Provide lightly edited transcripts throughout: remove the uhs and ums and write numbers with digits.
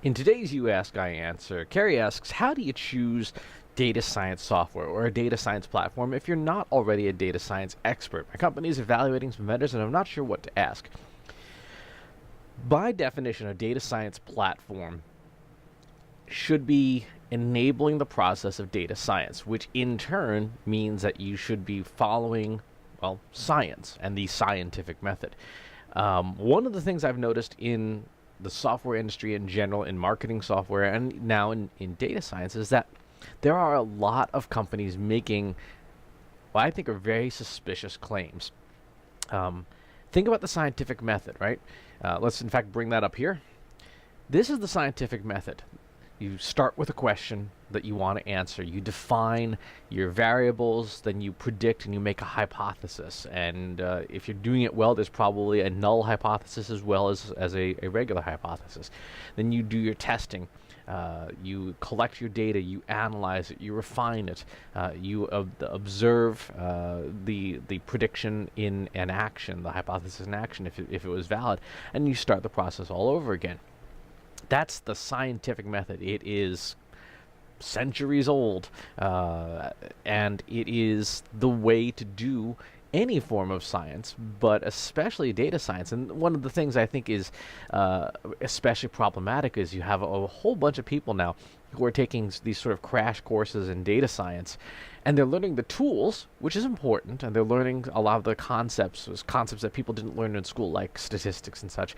In today's You Ask, I Answer, Kerry asks, how do you choose data science software or a data science platform if you're not already a data science expert? My company is evaluating some vendors and I'm not sure what to ask. By definition, a data science platform should be enabling the process of data science, which in turn means that you should be following, well, science and the scientific method. One of the things I've noticed in the software industry in general, in marketing software, and now in data science, is that there are a lot of companies making what I think are very suspicious claims. Think about the scientific method, right? Let's, in fact, bring that up here. This is the scientific method. You start with a question that you want to answer. You define your variables, then you predict and you make a hypothesis. And if you're doing it well, there's probably a null hypothesis as well as a regular hypothesis. Then you do your testing. You collect your data, you analyze it, you refine it, you observe the prediction in an action, the hypothesis in action, if it was valid, and you start the process all over again. That's the scientific method. It is centuries old, and it is the way to do any form of science, but especially data science. And one of the things I think is especially problematic is you have a whole bunch of people now who are taking these sort of crash courses in data science, and they're learning the tools, which is important, and they're learning a lot of the concepts that people didn't learn in school, like statistics and such.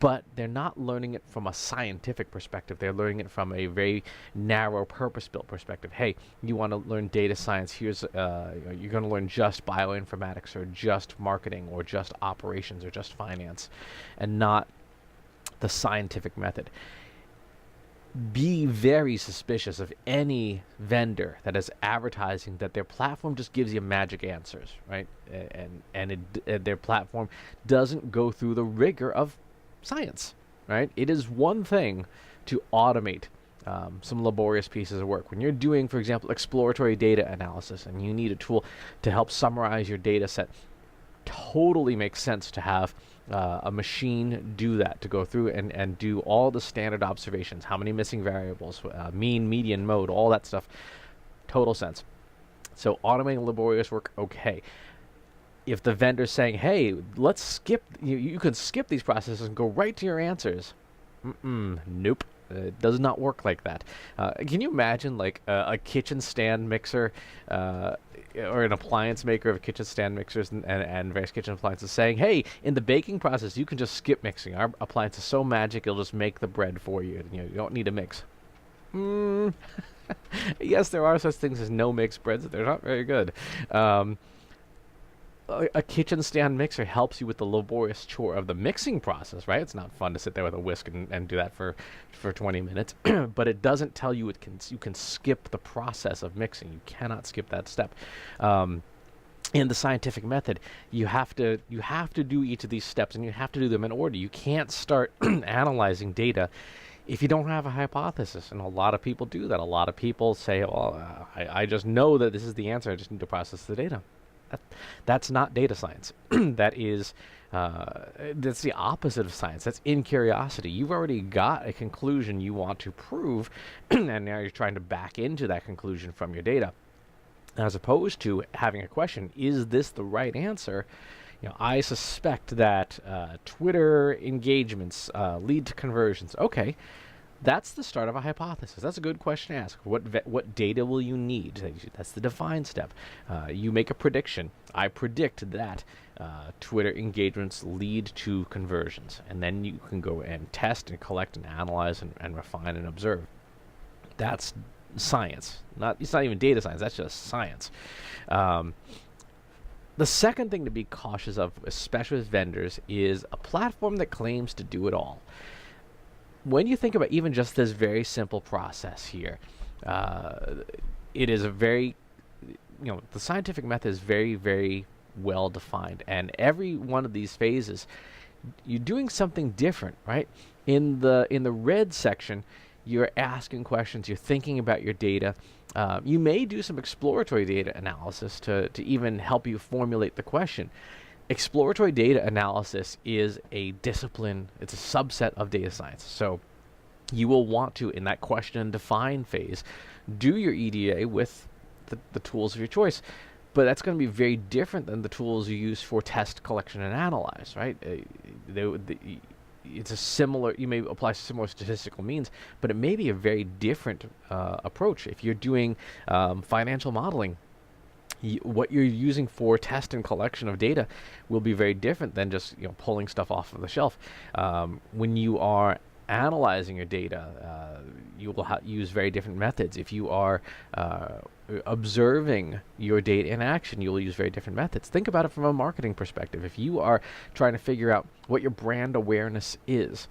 But they're not learning it from a scientific perspective. They're learning it from a very narrow, purpose-built perspective. Hey, you want to learn data science? Here's you're going to learn just bioinformatics, or just marketing, or just operations, or just finance, and not the scientific method. Be very suspicious of any vendor that is advertising that their platform just gives you magic answers, right? Their platform doesn't go through the rigor of science, right? It is one thing to automate some laborious pieces of work. When you're doing, for example, exploratory data analysis, and you need a tool to help summarize your data set, totally makes sense to have a machine do that, to go through and do all the standard observations, how many missing variables, mean, median, mode, all that stuff. Total sense. So automating laborious work, okay. If the vendor's saying, hey, let's skip, you can skip these processes and go right to your answers. Nope. It does not work like that. Can you imagine like a kitchen stand mixer or an appliance maker of kitchen stand mixers and various kitchen appliances saying, hey, in the baking process, you can just skip mixing. Our appliance is so magic, it'll just make the bread for you. You don't need to mix. Yes, there are such things as no-mix breads, but they're not very good. A kitchen stand mixer helps you with the laborious chore of the mixing process, right? It's not fun to sit there with a whisk and do that for 20 minutes, but it doesn't tell you you can skip the process of mixing. You cannot skip that step. In the scientific method, you have to do each of these steps, and you have to do them in order. You can't start analyzing data if you don't have a hypothesis, and a lot of people do that. A lot of people say, well, I just know that this is the answer, I just need to process the data. That's not data science. That's the opposite of science. That's incuriosity. You've already got a conclusion you want to prove, and now you're trying to back into that conclusion from your data, as opposed to having a question: is this the right answer? I suspect that Twitter engagements lead to conversions. Okay. That's the start of a hypothesis. That's a good question to ask. What data will you need? That's the define step. You make a prediction. I predict that Twitter engagements lead to conversions. And then you can go and test and collect and analyze and refine and observe. That's science. It's not even data science. That's just science. The second thing to be cautious of, especially with vendors, is a platform that claims to do it all. When you think about even just this very simple process here, it is a very, the scientific method is very, very well defined. And every one of these phases, you're doing something different, right? In the red section, you're asking questions, you're thinking about your data. You may do some exploratory data analysis to even help you formulate the question. Exploratory data analysis is a discipline, it's a subset of data science. So You will want to, in that question and define phase, do your EDA with the tools of your choice. But that's going to be very different than the tools you use for test, collection, and analyze, right? It's a similar, you may apply similar statistical means, but it may be a very different approach. If you're doing financial modeling, what you're using for test and collection of data will be very different than just pulling stuff off of the shelf. When you are analyzing your data, you will use very different methods. If you are observing your data in action, you'll use very different methods. Think about it from a marketing perspective. If you are trying to figure out what your brand awareness is,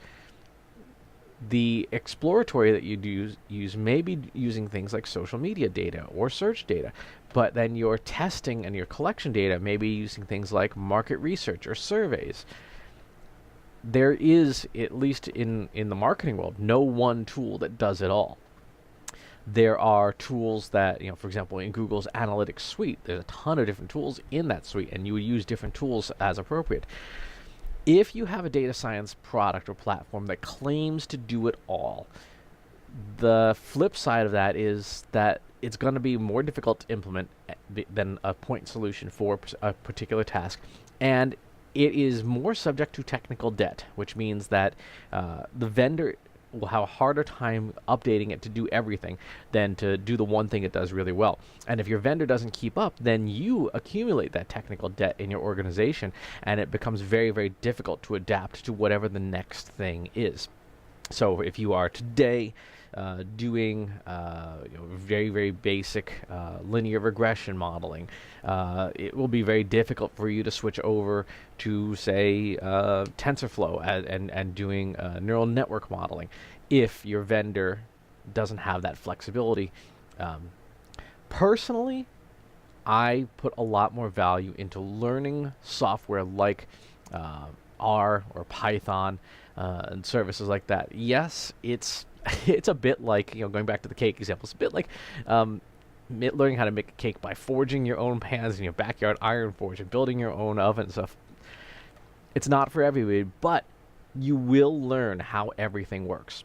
the exploratory that you use may be using things like social media data or search data, but then your testing and your collection data may be using things like market research or surveys. There is, at least in the marketing world, no one tool that does it all. There are tools that, for example, in Google's Analytics suite, there's a ton of different tools in that suite, and you would use different tools as appropriate. If you have a data science product or platform that claims to do it all, the flip side of that is that it's going to be more difficult to implement than a point solution for a particular task, and it is more subject to technical debt, which means that the vendor will have a harder time updating it to do everything than to do the one thing it does really well. And if your vendor doesn't keep up, then you accumulate that technical debt in your organization, and it becomes very, very difficult to adapt to whatever the next thing is. So if you are today doing very, very basic linear regression modeling, it will be very difficult for you to switch over to, say, TensorFlow and doing neural network modeling if your vendor doesn't have that flexibility. Personally, I put a lot more value into learning software like R or Python and services like that. Yes, it's a bit like, going back to the cake example, it's a bit like learning how to make a cake by forging your own pans in your backyard iron forge and building your own oven and stuff. It's not for everybody, but you will learn how everything works.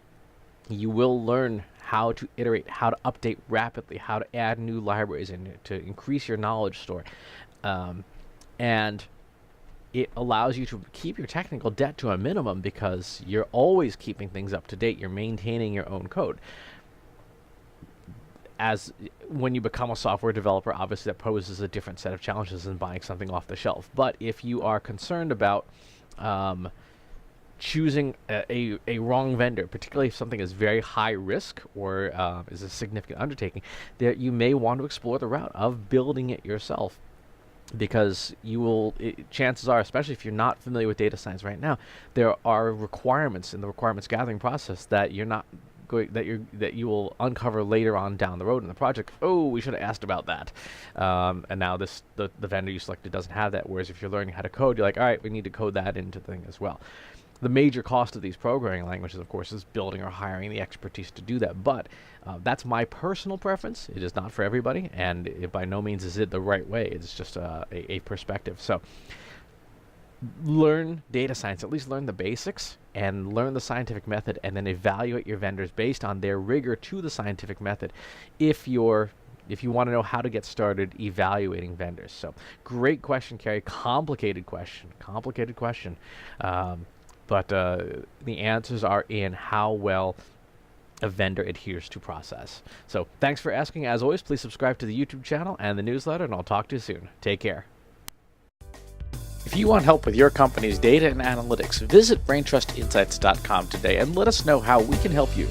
You will learn how to iterate, how to update rapidly, how to add new libraries and to increase your knowledge store. And it allows you to keep your technical debt to a minimum because you're always keeping things up to date. You're maintaining your own code. As when you become a software developer, obviously that poses a different set of challenges than buying something off the shelf. But if you are concerned about choosing a wrong vendor, particularly if something is very high risk or is a significant undertaking, that you may want to explore the route of building it yourself. Because chances are, especially if you're not familiar with data science right now, there are requirements in the requirements gathering process that you're not going that you will uncover later on down the road in the project. Oh, we should have asked about that. And now the vendor you selected doesn't have that. Whereas if you're learning how to code, you're like, all right, we need to code that into the thing as well. The major cost of these programming languages, of course, is building or hiring the expertise to do that. But that's my personal preference. It is not for everybody, and it by no means is it the right way. It's just a perspective. So learn data science, at least learn the basics, and learn the scientific method, and then evaluate your vendors based on their rigor to the scientific method if you want to know how to get started evaluating vendors. So great question, Kerry. Complicated question. But the answers are in how well a vendor adheres to process. So thanks for asking. As always, please subscribe to the YouTube channel and the newsletter, and I'll talk to you soon. Take care. If you want help with your company's data and analytics, visit braintrustinsights.com today and let us know how we can help you.